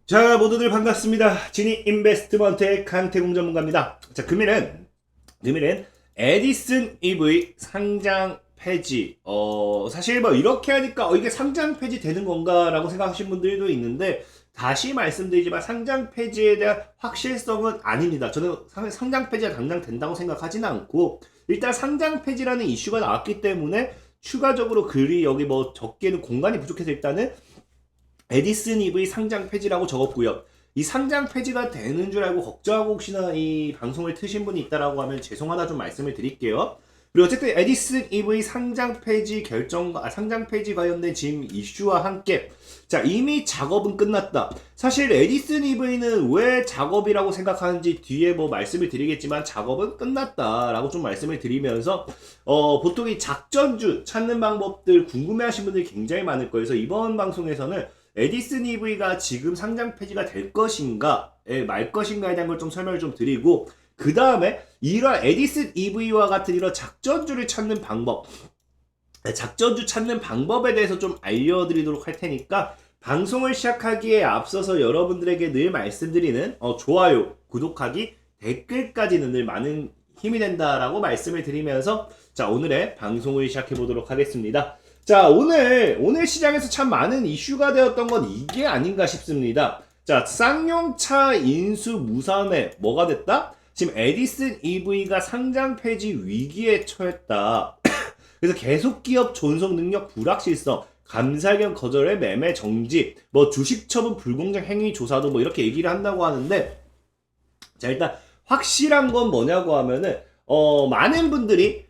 자, 모두들 반갑습니다. 지니 인베스트먼트의 강태공 전문가입니다. 자, 금일은 에디슨 EV 상장 폐지. 사실 뭐 이렇게 하니까 이게 상장 폐지 되는 건가라고 생각하시는 분들도 있는데, 다시 말씀드리지만 상장 폐지에 대한 확실성은 아닙니다. 저는 상장 폐지가 당장 된다고 생각하지는 않고, 일단 상장 폐지라는 이슈가 나왔기 때문에 추가적으로 글이 여기 뭐 적게는 공간이 부족해서 일단은 에디슨 EV 상장 폐지라고 적었고요. 이 상장 폐지가 되는 줄 알고 걱정하고 혹시나 이 방송을 트신 분이 있다라고 하면 죄송하다 좀 말씀을 드릴게요. 그리고 어쨌든 에디슨 EV 상장 폐지 상장 폐지 관련된 지금 이슈와 함께 자, 이미 작업은 끝났다. 사실 에디슨 EV는 왜 작업이라고 생각하는지 뒤에 뭐 말씀을 드리겠지만 작업은 끝났다라고 좀 말씀을 드리면서 보통 이 작전주 찾는 방법들 궁금해하시는 분들이 굉장히 많을 거예요. 그래서 이번 방송에서는 에디슨 EV가 지금 상장 폐지가 될 것인가, 말 것인가에 대한 걸 좀 설명을 좀 드리고, 그 다음에 이러한 에디슨 EV와 같은 이런 작전주를 찾는 방법, 작전주 찾는 방법에 대해서 좀 알려드리도록 할 테니까, 방송을 시작하기에 앞서서 여러분들에게 늘 말씀드리는 좋아요, 구독하기, 댓글까지는 늘 많은 힘이 된다라고 말씀을 드리면서 자, 오늘의 방송을 시작해 보도록 하겠습니다. 자, 오늘 시장에서 참 많은 이슈가 되었던 건 이게 아닌가 싶습니다. 자, 쌍용차 인수 무산에 뭐가 됐다? 지금 에디슨 EV가 상장 폐지 위기에 처했다. 그래서 계속 기업 존속 능력 불확실성, 감사견 거절의 매매 정지, 뭐 주식 처분 불공정 행위 조사도 뭐 이렇게 얘기를 한다고 하는데, 자, 일단 확실한 건 뭐냐고 하면은 많은 분들이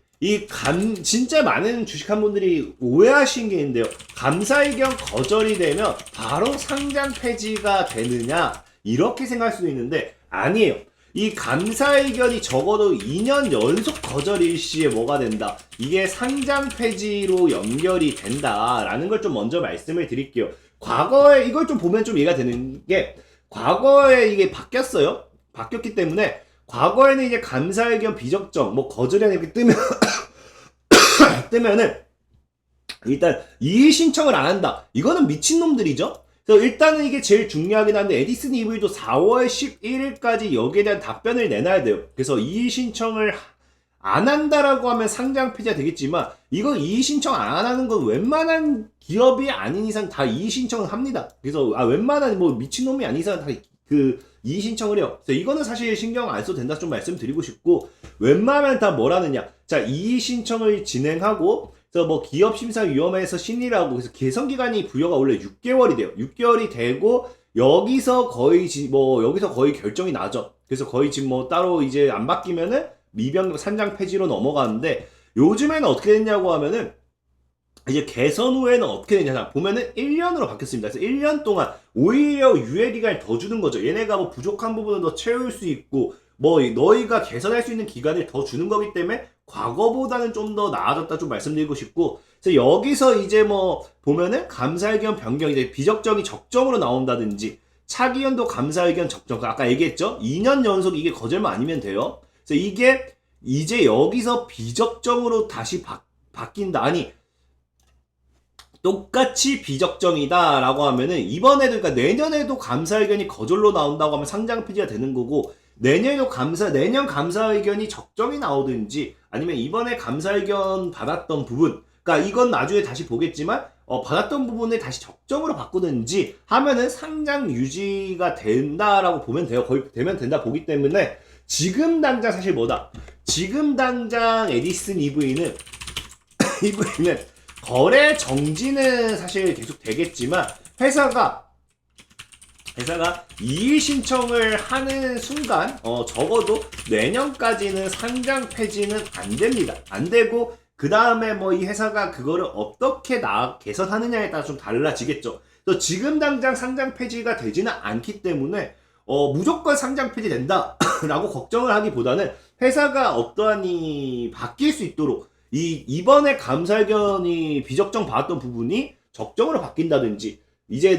진짜 많은 주식한 분들이 오해하신 게 있는데요. 감사의견 거절이 되면 바로 상장 폐지가 되느냐 이렇게 생각할 수도 있는데 아니에요. 이 감사의견이 적어도 2년 연속 거절일 시에 뭐가 된다. 이게 상장 폐지로 연결이 된다라는 걸 좀 먼저 말씀을 드릴게요. 과거에 이걸 좀 보면 좀 이해가 되는 게 과거에 이게 바뀌었어요. 바뀌었기 때문에 과거에는 이제 감사의견 비적정 뭐 거절이 이렇게 뜨면은 일단 이의 신청을 안 한다. 이거는 미친놈들이죠. 그래서 일단은 이게 제일 중요하긴 한데 에디슨 EV도 4월 11일까지 여기에 대한 답변을 내놔야 돼요. 그래서 이의 신청을 안 한다라고 하면 상장 폐지가 되겠지만 이거 이의 신청 안 하는 건 웬만한 기업이 아닌 이상 다 이의 신청을 합니다. 그래서 웬만한 뭐 미친놈이 아닌 이상 다 이의 신청을 해요. 그래서 이거는 사실 신경 안 써도 된다 좀 말씀드리고 싶고, 웬만하면 다 뭐라느냐. 자, 이의 신청을 진행하고, 그래서 뭐 기업심사위원회에서 심의를 하고, 그래서 개선기간이 부여가 원래 6개월이 돼요. 6개월이 되고, 여기서 거의 결정이 나죠. 그래서 거의 지금 뭐 따로 이제 안 바뀌면은 상장 폐지로 넘어가는데, 요즘에는 어떻게 됐냐고 하면은, 이제 개선 후에는 어떻게 되냐 보면은 1년으로 바뀌었습니다. 그래서 1년 동안 오히려 유예 기간을 더 주는 거죠. 얘네가 뭐 부족한 부분은 더 채울 수 있고 뭐 너희가 개선할 수 있는 기간을 더 주는 거기 때문에 과거보다는 좀 더 나아졌다 좀 말씀드리고 싶고, 그래서 여기서 이제 뭐 보면은 감사의견 변경이 돼 비적정이 적정으로 나온다든지 차기연도 감사의견 적정, 아까 얘기했죠. 2년 연속 이게 거절만 아니면 돼요. 그래서 이게 이제 여기서 비적정으로 다시 바뀐다. 아니 똑같이 비적정이다 라고 하면은 이번에도 그러니까 내년에도 감사의견이 거절로 나온다고 하면 상장 폐지가 되는 거고, 내년 감사의견이 적정이 나오든지 아니면 이번에 감사의견 받았던 부분, 그러니까 이건 나중에 다시 보겠지만 받았던 부분을 다시 적정으로 바꾸든지 하면은 상장 유지가 된다라고 보면 돼요. 거의 되면 된다 보기 때문에 지금 당장 사실 뭐다. 지금 당장 에디슨 EV는 거래 정지는 사실 계속 되겠지만 회사가 이의 신청을 하는 순간 적어도 내년까지는 상장 폐지는 안 됩니다. 안 되고 그 다음에 뭐 이 회사가 그거를 어떻게 개선하느냐에 따라 좀 달라지겠죠. 또 지금 당장 상장 폐지가 되지는 않기 때문에 무조건 상장 폐지 된다라고 걱정을 하기보다는 회사가 어떠하니 바뀔 수 있도록 이번에 감사의견이 비적정 받았던 부분이 적정으로 바뀐다든지, 이제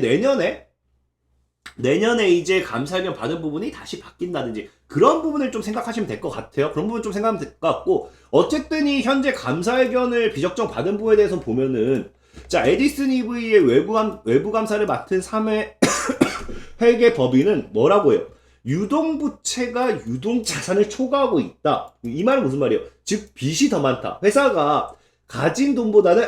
내년에 이제 감사의견 받은 부분이 다시 바뀐다든지, 그런 부분을 좀 생각하시면 될 것 같아요. 그런 부분 좀 생각하면 될 것 같고, 어쨌든 이 현재 감사의견을 비적정 받은 부분에 대해서 보면은, 자, 에디슨 EV의 외부 감사를 맡은 3회 회계 법인은 뭐라고 해요? 유동부채가 유동자산을 초과하고 있다. 이 말은 무슨 말이에요? 즉 빚이 더 많다. 회사가 가진 돈보다는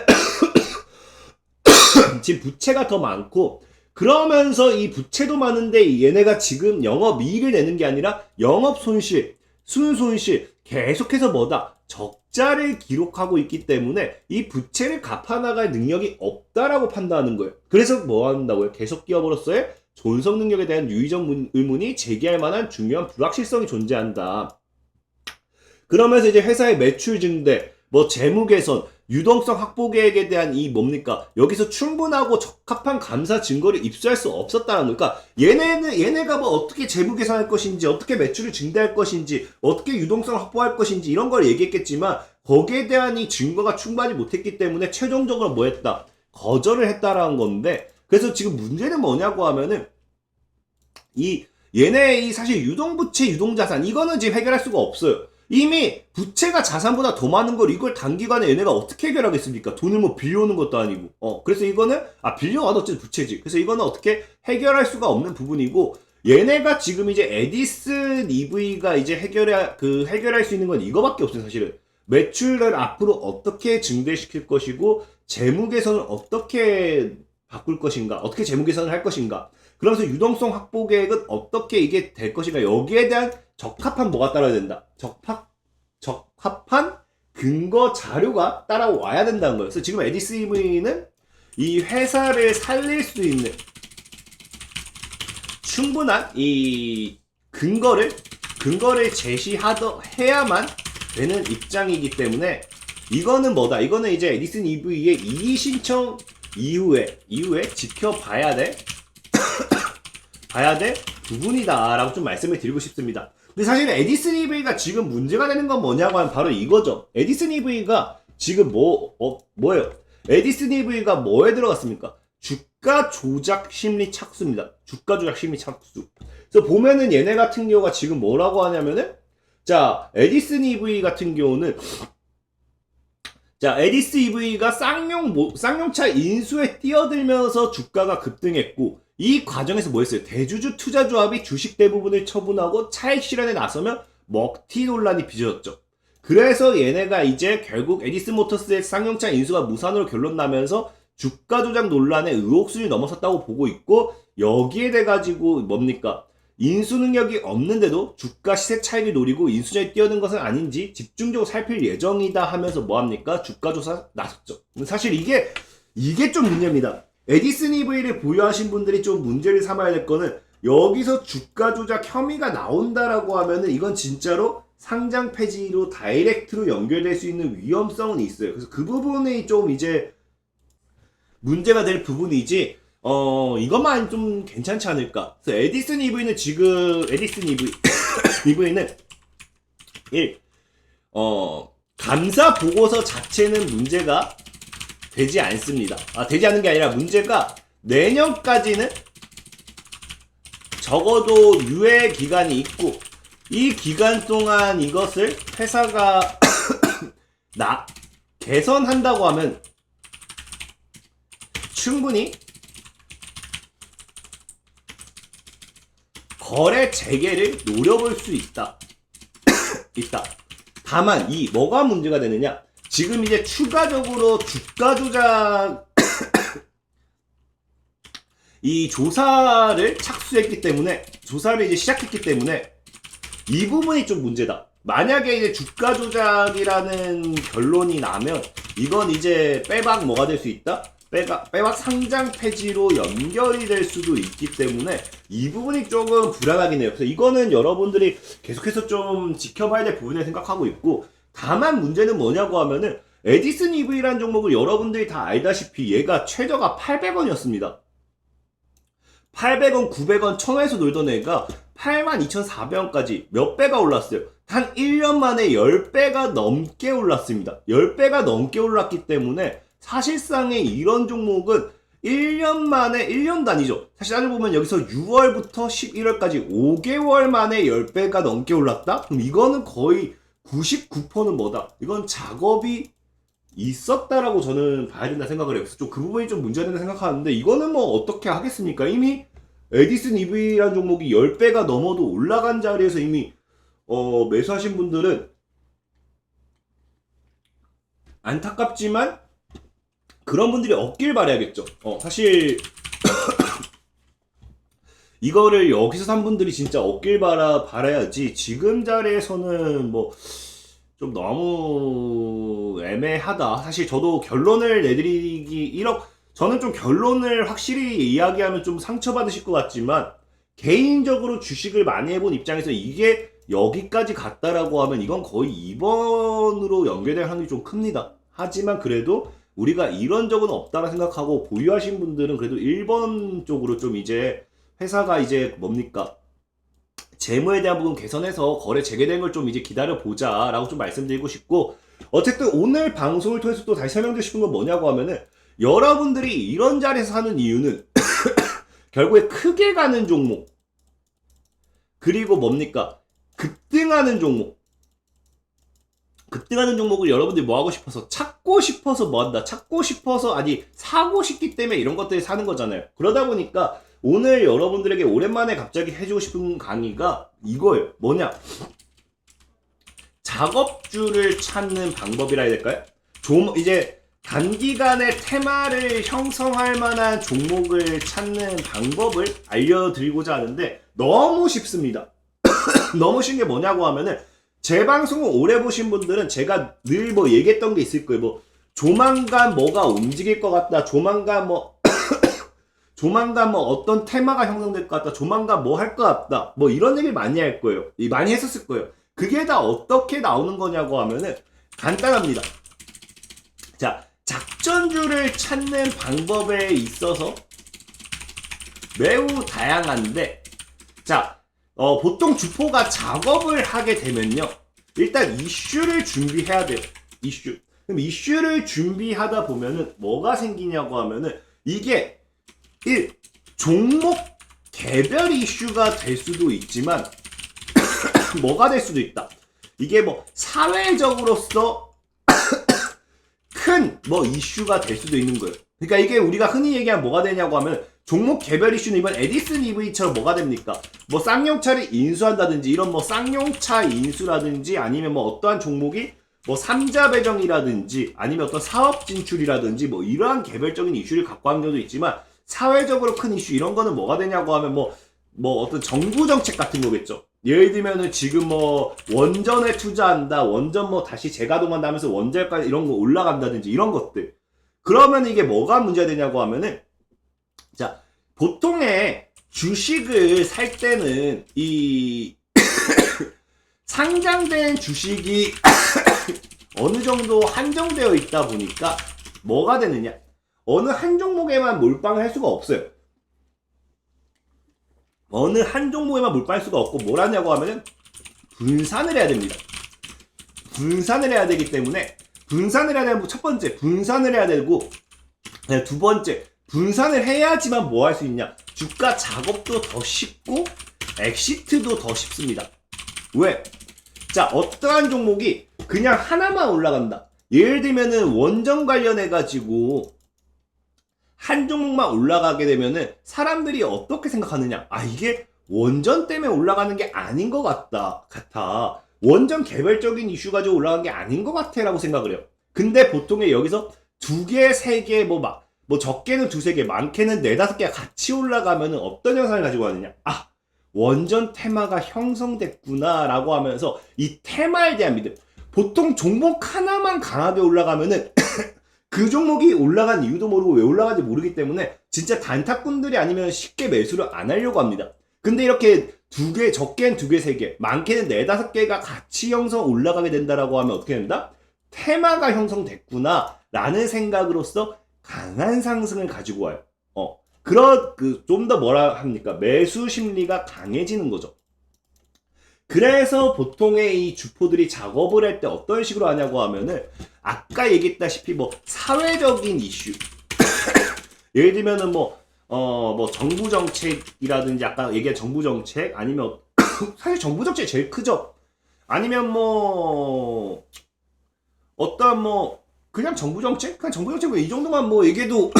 지금 부채가 더 많고, 그러면서 이 부채도 많은데 얘네가 지금 영업이익을 내는 게 아니라 영업손실, 순손실, 계속해서 뭐다? 적자를 기록하고 있기 때문에 이 부채를 갚아나갈 능력이 없다라고 판단하는 거예요. 그래서 뭐 한다고요? 계속 기업으로서의 존속 능력에 대한 유의적 의문이 제기할 만한 중요한 불확실성이 존재한다. 그러면서 이제 회사의 매출 증대, 뭐 재무 개선, 유동성 확보 계획에 대한 이 뭡니까? 여기서 충분하고 적합한 감사 증거를 입수할 수 없었다는 거니까 얘네가 뭐 어떻게 재무 개선할 것인지, 어떻게 매출을 증대할 것인지, 어떻게 유동성을 확보할 것인지 이런 걸 얘기했겠지만 거기에 대한 이 증거가 충분하지 못했기 때문에 최종적으로 뭐 했다? 거절을 했다라는 건데, 그래서 지금 문제는 뭐냐고 하면은 얘네 이 사실 유동부채, 유동자산 이거는 지금 해결할 수가 없어요. 이미 부채가 자산보다 더 많은 걸 이걸 단기간에 얘네가 어떻게 해결하겠습니까? 돈을 뭐 빌려오는 것도 아니고. 그래서 이거는 빌려와도 어쨌든 부채지. 그래서 이거는 어떻게 해결할 수가 없는 부분이고, 얘네가 지금 이제 에디슨 EV가 이제 해결할 수 있는 건 이거밖에 없어요, 사실은. 매출을 앞으로 어떻게 증대시킬 것이고, 재무 개선을 어떻게 바꿀 것인가, 어떻게 재무 개선을 할 것인가, 그러면서 유동성 확보 계획은 어떻게 이게 될 것인가, 여기에 대한 적합한 뭐가 따라야 된다. 적합한 근거 자료가 따라와야 된다는 거예요. 그래서 지금 에디슨 EV는 이 회사를 살릴 수 있는 충분한 이 근거를 제시해야만 되는 입장이기 때문에, 이거는 뭐다? 이거는 이제 에디슨 EV의 이의 신청 이후에 지켜봐야 될 부분이다라고 좀 말씀을 드리고 싶습니다. 근데 사실 에디슨 EV가 지금 문제가 되는 건 뭐냐고 하면 바로 이거죠. 에디슨 EV가 지금 뭐예요? 에디슨 EV가 뭐에 들어갔습니까? 주가 조작 심리 착수입니다. 주가 조작 심리 착수. 그래서 보면은 얘네 같은 경우가 지금 뭐라고 하냐면은, 자, 에디슨 EV 같은 경우는, 자, 에디슨 EV가 쌍용차 인수에 뛰어들면서 주가가 급등했고, 이 과정에서 뭐 했어요? 대주주 투자조합이 주식 대부분을 처분하고 차익 실현에 나서면 먹튀 논란이 빚어졌죠. 그래서 얘네가 이제 결국 에디슨 모터스의 쌍용차 인수가 무산으로 결론 나면서 주가 조작 논란의 의혹순위 넘어섰다고 보고 있고, 여기에 돼 가지고 뭡니까? 인수 능력이 없는데도 주가 시세 차익을 노리고 인수전에 뛰어든 것은 아닌지 집중적으로 살필 예정이다 하면서 뭐합니까? 주가 조사 나섰죠. 사실 이게 좀 문제입니다. 에디슨 EV를 보유하신 분들이 좀 문제를 삼아야 될 거는, 여기서 주가 조작 혐의가 나온다라고 하면은 이건 진짜로 상장 폐지로 다이렉트로 연결될 수 있는 위험성은 있어요. 그래서 그 부분이 좀 이제 문제가 될 부분이지, 이것만 좀 괜찮지 않을까. 그래서 에디슨 EV는 감사 보고서 자체는 문제가 되지 않습니다. 되지 않는 게 아니라 문제가 내년까지는 적어도 유예 기간이 있고, 이 기간 동안 이것을 회사가 개선한다고 하면 충분히 거래 재개를 노려볼 수 있다. 다만 뭐가 문제가 되느냐? 지금 이제 추가적으로 주가 조작 이 조사를 이제 시작했기 때문에 이 부분이 좀 문제다. 만약에 이제 주가 조작이라는 결론이 나면 이건 이제 빼박 뭐가 될 수 있다? 빼박 상장 폐지로 연결이 될 수도 있기 때문에 이 부분이 조금 불안하긴 해요. 그래서 이거는 여러분들이 계속해서 좀 지켜봐야 될 부분이라고 생각하고 있고, 다만 문제는 뭐냐고 하면은 에디슨 EV라는 종목을 여러분들이 다 알다시피 얘가 최저가 800원이었습니다. 800원, 900원, 1000원에서 놀던 애가 82,400원까지 몇 배가 올랐어요. 한 1년 만에 10배가 넘게 올랐습니다. 10배가 넘게 올랐기 때문에 사실상의 이런 종목은 1년 만에, 1년도 아니죠. 사실 따져보면 여기서 6월부터 11월까지 5개월 만에 10배가 넘게 올랐다? 그럼 이거는 거의 99%는 뭐다? 이건 작업이 있었다라고 저는 봐야 된다 생각을 해요. 그래서 좀 그 부분이 좀 문제가 된다 생각하는데, 이거는 뭐 어떻게 하겠습니까? 이미 에디슨 EV라는 종목이 10배가 넘어도 올라간 자리에서 이미 매수하신 분들은 안타깝지만 그런 분들이 없길 바라야겠죠. 사실 이거를 여기서 산 분들이 진짜 없길 바라야지. 지금 자리에서는 뭐 좀 너무 애매하다. 사실 저도 결론을 내드리기 저는 좀 결론을 확실히 이야기하면 좀 상처받으실 것 같지만, 개인적으로 주식을 많이 해본 입장에서 이게 여기까지 갔다라고 하면 이건 거의 2번으로 연결될 확률이 좀 큽니다. 하지만 그래도 우리가 이런 적은 없다라 생각하고 보유하신 분들은 그래도 1번 쪽으로 좀 이제 회사가 이제 뭡니까? 재무에 대한 부분 개선해서 거래 재개된 걸 좀 이제 기다려보자 라고 좀 말씀드리고 싶고, 어쨌든 오늘 방송을 통해서 또 다시 설명드리고 싶은 건 뭐냐고 하면은, 여러분들이 이런 자리에서 사는 이유는 결국에 크게 가는 종목, 그리고 뭡니까? 급등하는 종목을 여러분들이 뭐 하고 싶어서, 찾고 싶어서 뭐 한다, 사고 싶기 때문에 이런 것들을 사는 거잖아요. 그러다 보니까 오늘 여러분들에게 오랜만에 갑자기 해주고 싶은 강의가 이거예요. 뭐냐? 작업주를 찾는 방법이라 해야 될까요? 이제 단기간에 테마를 형성할 만한 종목을 찾는 방법을 알려드리고자 하는데, 너무 쉽습니다. 너무 쉬운 게 뭐냐고 하면은, 제 방송을 오래 보신 분들은 제가 늘 뭐 얘기했던 게 있을 거예요. 뭐 조만간 뭐가 움직일 것 같다, 조만간 뭐 어떤 테마가 형성될 것 같다, 조만간 뭐 할 것 같다, 뭐 이런 얘기를 많이 할 거예요. 많이 했었을 거예요. 그게 다 어떻게 나오는 거냐고 하면은 간단합니다. 자, 작전주를 찾는 방법에 있어서 매우 다양한데, 자, 보통 주포가 작업을 하게 되면요, 일단 이슈를 준비해야 돼요. 그럼 이슈를 준비하다 보면은 뭐가 생기냐고 하면은, 이게 종목 개별 이슈가 될 수도 있지만 뭐가 될 수도 있다. 이게 뭐 사회적으로서 큰 뭐 이슈가 될 수도 있는 거예요. 그러니까 이게 우리가 흔히 얘기하면 뭐가 되냐고 하면, 종목 개별 이슈는 이번 에디슨 EV처럼 뭐가 됩니까? 뭐 쌍용차를 인수한다든지, 이런 뭐 쌍용차 인수라든지, 아니면 뭐 어떠한 종목이 뭐 삼자 배정이라든지, 아니면 어떤 사업 진출이라든지, 뭐 이러한 개별적인 이슈를 갖고 한 경우도 있지만, 사회적으로 큰 이슈 이런 거는 뭐가 되냐고 하면 뭐 어떤 정부 정책 같은 거겠죠. 예를 들면은 지금 뭐 원전에 투자한다, 원전 뭐 다시 재가동한다 하면서 원자력까지 이런 거 올라간다든지, 이런 것들. 그러면 이게 뭐가 문제가 되냐고 하면은, 자, 보통의 주식을 살 때는 이 상장된 주식이 어느 정도 한정되어 있다 보니까 뭐가 되느냐? 어느 한 종목에만 몰빵을 할 수가 없어요. 어느 한 종목에만 몰빵할 수가 없고, 뭘 하냐고 하면은 분산을 해야 됩니다. 분산을 해야 되기 때문에, 분산을 해야 되고, 첫 번째 분산을 해야 되고, 두 번째 분산을 해야지만 뭐 할 수 있냐? 주가 작업도 더 쉽고 엑시트도 더 쉽습니다. 왜? 자, 어떠한 종목이 그냥 하나만 올라간다, 예를 들면은 원전 관련해가지고 한 종목만 올라가게 되면은 사람들이 어떻게 생각하느냐? 아, 이게 원전 때문에 올라가는 게 아닌 것 같아. 원전 개별적인 이슈 가지고 올라간 게 아닌 것 같아 라고 생각을 해요. 근데 보통에 여기서 2개, 3개, 뭐 적게는 2, 3개, 많게는 4, 5개가 같이 올라가면은 어떤 현상을 가지고 가느냐? 아, 원전 테마가 형성됐구나 라고 하면서 이 테마에 대한 믿음. 보통 종목 하나만 강하게 올라가면은 그 종목이 올라간 이유도 모르고 왜 올라가는지 모르기 때문에 진짜 단타꾼들이 아니면 쉽게 매수를 안 하려고 합니다. 근데 이렇게 2개, 적게는 2개, 3개, 많게는 4, 5개가 같이 형성 올라가게 된다라고 하면 어떻게 된다? 테마가 형성됐구나 라는 생각으로서 강한 상승을 가지고 와요. 좀 더 뭐라 합니까? 매수 심리가 강해지는 거죠. 그래서 보통의 이 주포들이 작업을 할 때 어떤 식으로 하냐고 하면은, 아까 얘기했다시피 뭐 사회적인 이슈 예를 들면은 뭐 정부 정책이라든지, 아까 얘기한 정부 정책, 아니면 사실 정부 정책이 제일 크죠. 아니면 뭐 어떤 뭐 그냥 정부 정책 뭐 이 정도만 뭐 얘기해도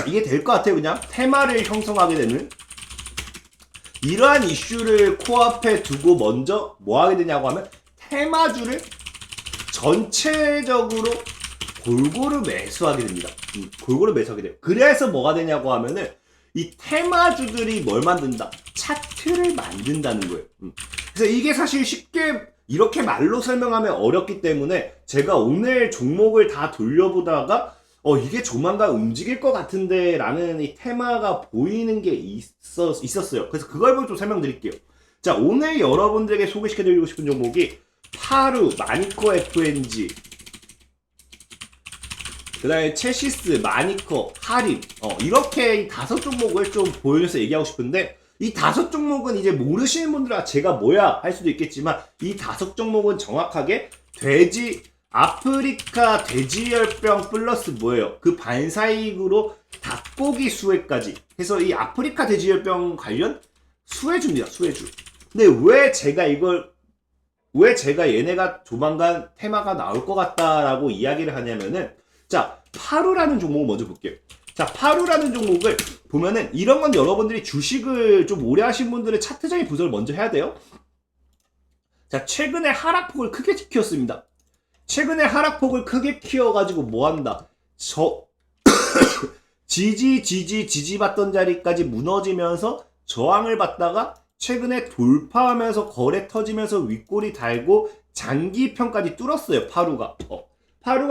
이게 될 것 같아요. 그냥 테마를 형성하게 되는 이러한 이슈를 코앞에 두고 먼저 뭐 하게 되냐고 하면 테마주를 전체적으로 골고루 매수하게 됩니다. 골고루 매수하게 돼요. 그래서 뭐가 되냐고 하면은 이 테마주들이 뭘 만든다? 차트를 만든다는 거예요. 그래서 이게 사실 쉽게 이렇게 말로 설명하면 어렵기 때문에 제가 오늘 종목을 다 돌려보다가 이게 조만간 움직일 것 같은데 라는 이 테마가 보이는 게 있었어요. 그래서 그걸 보고 좀 설명드릴게요. 자, 오늘 여러분들에게 소개시켜드리고 싶은 종목이 파루, 마니커 FNG, 그 다음에 체시스, 마니커, 하림, 이렇게 이 5종목을 좀 보여줘서 얘기하고 싶은데, 이 5종목은 이제 모르시는 분들은 제가 뭐야 할 수도 있겠지만, 이 5종목은 정확하게 아프리카 돼지열병 플러스 뭐예요? 그 반사이익으로 닭고기 수혜까지 해서 이 아프리카 돼지열병 관련 수혜주입니다. 수혜주. 근데 왜 제가 얘네가 조만간 테마가 나올 것 같다라고 이야기를 하냐면은, 자, 파루라는 종목을 먼저 볼게요. 자, 파루라는 종목을 보면은 이런 건 여러분들이 주식을 좀 오래 하신 분들은 차트적인 분석을 먼저 해야 돼요. 자, 최근에 하락폭을 크게 키웠습니다. 최근에 하락폭을 크게 키워가지고 뭐 한다? 지지받던 자리까지 무너지면서 저항을 받다가 최근에 돌파하면서 거래 터지면서 윗골이 달고 장기평까지 뚫었어요. 파루가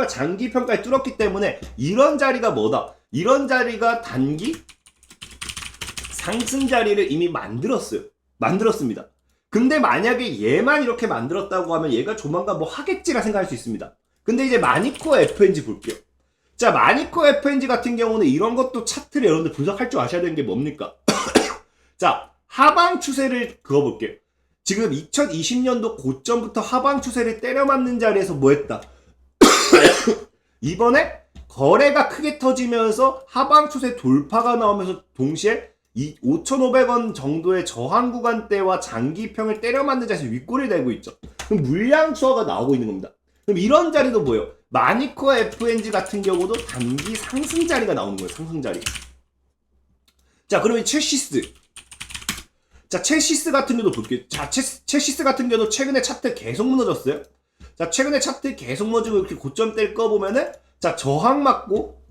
장기평까지 뚫었기 때문에 이런 자리가 뭐다? 이런 자리가 단기 상승 자리를 이미 만들었습니다. 근데 만약에 얘만 이렇게 만들었다고 하면 얘가 조만간 뭐 하겠지라 생각할 수 있습니다. 근데 이제 마니커 FNG 볼게요. 자, 마니커 FNG 같은 경우는 이런 것도 차트를 여러분들 분석할 줄 아셔야 되는 게 뭡니까? 자, 하방 추세를 그어볼게요. 지금 2020년도 고점부터 하방 추세를 때려 맞는 자리에서 뭐 했다? 이번에 거래가 크게 터지면서 하방 추세 돌파가 나오면서 동시에 5,500원 정도의 저항 구간대와 장기평을 때려 맞는 자리에서 윗골을 달고 있죠. 그럼 물량 수화가 나오고 있는 겁니다. 그럼 이런 자리도 뭐예요? 마니커 FNG 같은 경우도 단기 상승 자리가 나오는 거예요. 상승 자리. 자, 그러면 체시스. 자, 체시스 같은 경우도 볼게요. 자, 체시스 같은 경우도 최근에 차트 계속 무너졌어요. 자, 최근에 차트 계속 무너지고 이렇게 고점대를 꺼보면은, 자, 저항 맞고,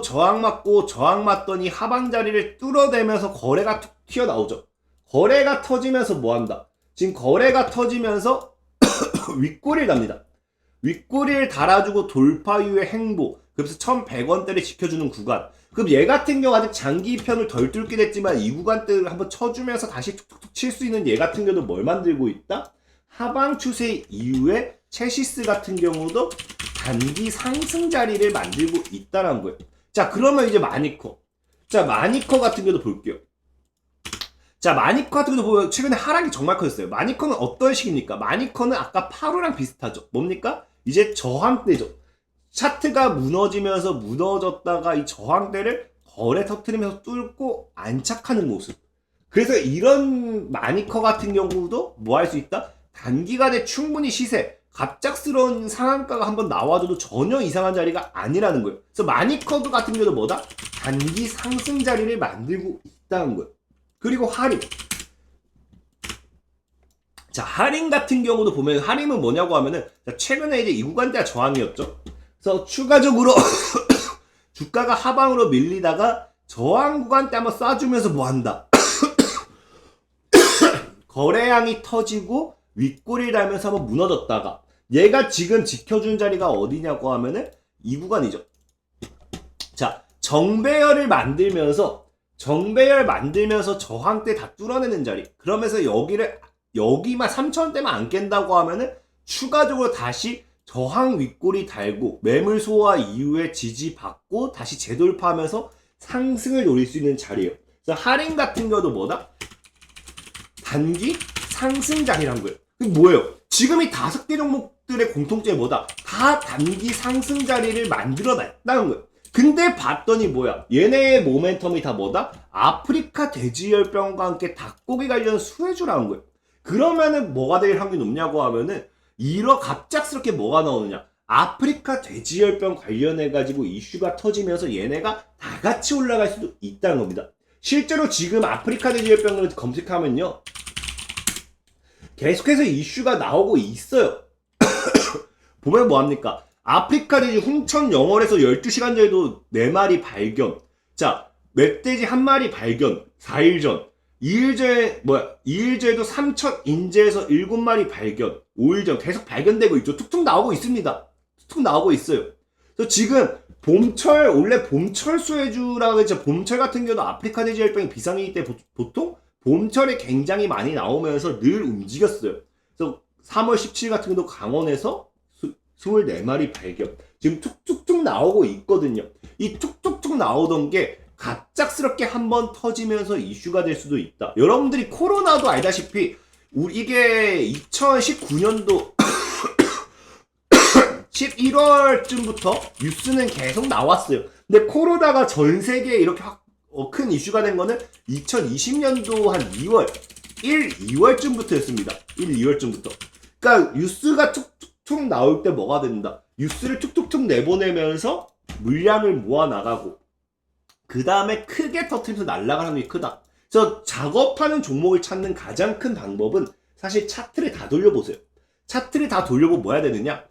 저항 맞더니 하방 자리를 뚫어대면서 거래가 툭 튀어나오죠. 거래가 터지면서 뭐 한다? 지금 거래가 터지면서 윗꼬리를 답니다. 윗꼬리를 달아주고 돌파 이후의 행보. 그래서 1,100원대를 지켜주는 구간. 그럼 얘 같은 경우 아직 장기편을 덜 뚫긴 했지만 이 구간대를 한번 쳐주면서 다시 툭툭툭 칠 수 있는 얘 같은 경우도 뭘 만들고 있다? 하방 추세 이후에 체시스 같은 경우도 단기 상승 자리를 만들고 있다는 거예요. 자, 그러면 이제 마니커. 자, 마니커 같은 경우도 볼게요. 자, 마니커 같은 경우도 보면 최근에 하락이 정말 커졌어요. 마니커는 어떤 식입니까? 마니커는 아까 파루랑 비슷하죠. 뭡니까? 이제 저항대죠. 차트가 무너지면서 무너졌다가 이 저항대를 거래 터트리면서 뚫고 안착하는 모습. 그래서 이런 마니커 같은 경우도 뭐 할 수 있다? 단기간에 충분히 시세, 갑작스러운 상한가가 한번 나와줘도 전혀 이상한 자리가 아니라는 거예요. 그래서 마니커 같은 경우도 뭐다? 단기 상승 자리를 만들고 있다는 거예요. 그리고 하림. 자, 하림 같은 경우도 보면 하림은 뭐냐고 하면은, 자, 최근에 이제 이 구간대가 저항이었죠. 그래서 추가적으로 주가가 하방으로 밀리다가 저항 구간대 한번 쏴주면서 뭐 한다? 거래량이 터지고 윗골이 달면서 한번 무너졌다가 얘가 지금 지켜준 자리가 어디냐고 하면은 이 구간이죠. 자, 정배열을 만들면서 저항대 다 뚫어내는 자리. 그러면서 여기만 3,000원대만 안 깬다고 하면은 추가적으로 다시 저항 윗골이 달고 매물 소화 이후에 지지받고 다시 재돌파하면서 상승을 노릴 수 있는 자리예요. 그래서 하림 같은 경우도 뭐다? 단기 상승 자리란 거예요. 그게 뭐예요? 지금 이 5개 종목들의 공통점이 뭐다? 다 단기 상승 자리를 만들어냈다는 거예요. 근데 봤더니 뭐야? 얘네의 모멘텀이 다 뭐다? 아프리카 돼지열병과 함께 닭고기 관련 수혜주라는 거예요. 그러면은 뭐가 될 확률이 높냐고 하면은 갑작스럽게 뭐가 나오느냐? 아프리카 돼지열병 관련해가지고 이슈가 터지면서 얘네가 다 같이 올라갈 수도 있다는 겁니다. 실제로 지금 아프리카 돼지열병을 검색하면요. 계속해서 이슈가 나오고 있어요. 보면 뭐합니까? 아프리카 돼지 훈천 영월에서 12시간 전에도 4마리 발견. 자, 멧돼지 1마리 발견. 4일 전. 2일 전에도 삼천 인제에서 7마리 발견. 5일 전 계속 발견되고 있죠. 툭툭 나오고 있습니다. 툭툭 나오고 있어요. 그래서 지금 봄철, 원래 봄철 수해주라고 했죠. 봄철 같은 경우도 아프리카 돼지열병이 비상이기 때문에 보통 봄철에 굉장히 많이 나오면서 늘 움직였어요. 그래서 3월 17일 같은 경우도 강원에서 24마리 발견. 지금 툭툭툭 나오고 있거든요. 이 툭툭툭 나오던 게 갑작스럽게 한번 터지면서 이슈가 될 수도 있다. 여러분들이 코로나도 알다시피 이게 2019년도 11월쯤부터 뉴스는 계속 나왔어요. 근데 코로나가 전 세계에 이렇게 큰 이슈가 된 거는 2020년도 한 2월쯤부터였습니다. 2월쯤부터. 그러니까 뉴스가 툭툭툭 나올 때 뭐가 된다. 뉴스를 툭툭툭 내보내면서 물량을 모아나가고 그 다음에 크게 터트리면서 날아가는 게 크다. 그래서 작업하는 종목을 찾는 가장 큰 방법은 사실 차트를 다 돌려보세요. 차트를 다 돌려보고 뭐 해야 되느냐?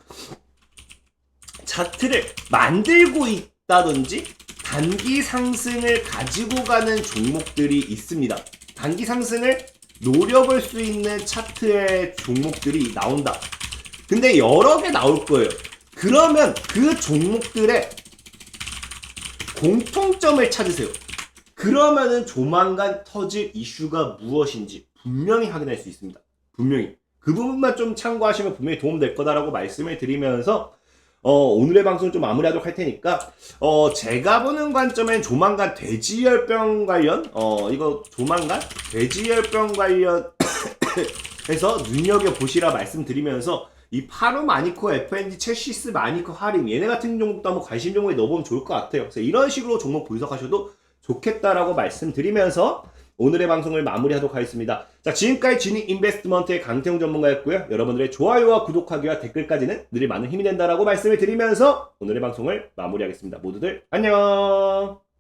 차트를 만들고 있다든지 단기 상승을 가지고 가는 종목들이 있습니다. 단기 상승을 노려볼 수 있는 차트의 종목들이 나온다. 근데 여러 개 나올 거예요. 그러면 그 종목들의 공통점을 찾으세요. 그러면은 조만간 터질 이슈가 무엇인지 분명히 확인할 수 있습니다. 분명히. 그 부분만 좀 참고하시면 분명히 도움될 거다라고 말씀을 드리면서 오늘의 방송을 좀 마무리하도록 할 테니까 제가 보는 관점엔 조만간 돼지열병 관련 이거 조만간 돼지열병 관련 해서 눈여겨보시라 말씀드리면서 이 파루 마니코, FNG, 첼시스, 마니코, 하림 얘네 같은 종목도 한번 관심 종목에 넣어보면 좋을 것 같아요. 그래서 이런 식으로 종목 분석하셔도 좋겠다라고 말씀드리면서 오늘의 방송을 마무리하도록 하겠습니다. 자, 지금까지 지니 인베스트먼트의 강태용 전문가였고요. 여러분들의 좋아요와 구독하기와 댓글까지는 늘 많은 힘이 된다라고 말씀을 드리면서 오늘의 방송을 마무리하겠습니다. 모두들 안녕.